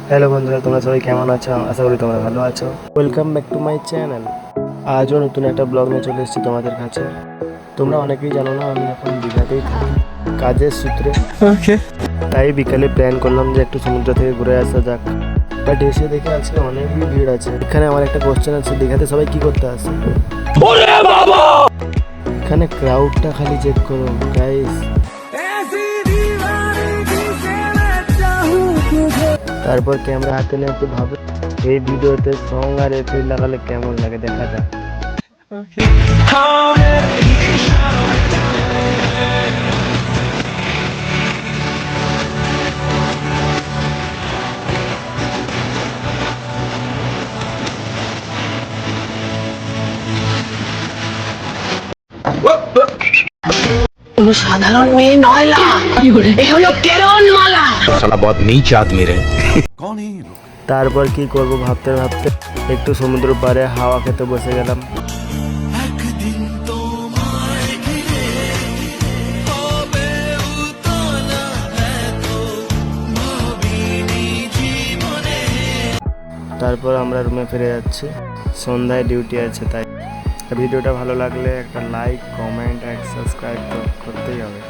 Hello বন্ধুরা, তোমরা সবাই কেমন আছো? আশা করি তোমরা ভালো আছো। Welcome back to my channel. আজও নতুন একটা ব্লগ নিয়ে চলে এসেছি তোমাদের কাছে। তোমরা অনেকেই জানো না, আমি এখন দীঘাতেই থাকি কাজের সূত্রে। তাই বিকালে প্ল্যান করলাম যে একটু সমুদ্র থেকে ঘুরে আসা যাক। বাট এসে দেখে আজকে অনেকই ভিড় আছে। এখানে আমার একটা কোশ্চেন আছে, দীঘাতে সবাই কি করতে আসে? এখানে ক্রাউডটা খালি চেক করো গাইস। তারপর ক্যামেরা হাতে নিয়ে একটু ভাবে এই ভিডিওতে সং আর এফেক্ট লাগালে কেমন লাগে দেখা যাক। কোনো সাধারণ মেয়ে নয় লা, এ হলো কেরন মালা। साला बहुत नीच आदमी रहे। তারপর কি করব ভাবতে ভাবতে একটু সমুদ্র পাড়ে হাওয়া খেতে বসে গেলাম। তারপর আমরা রুমে ফিরে যাচ্ছি, সন্ধ্যায় ডিউটি আছে। তাই ভিডিওটা ভালো লাগলে একটা লাইক, কমেন্ট আর সাবস্ক্রাইব করতেই হবে।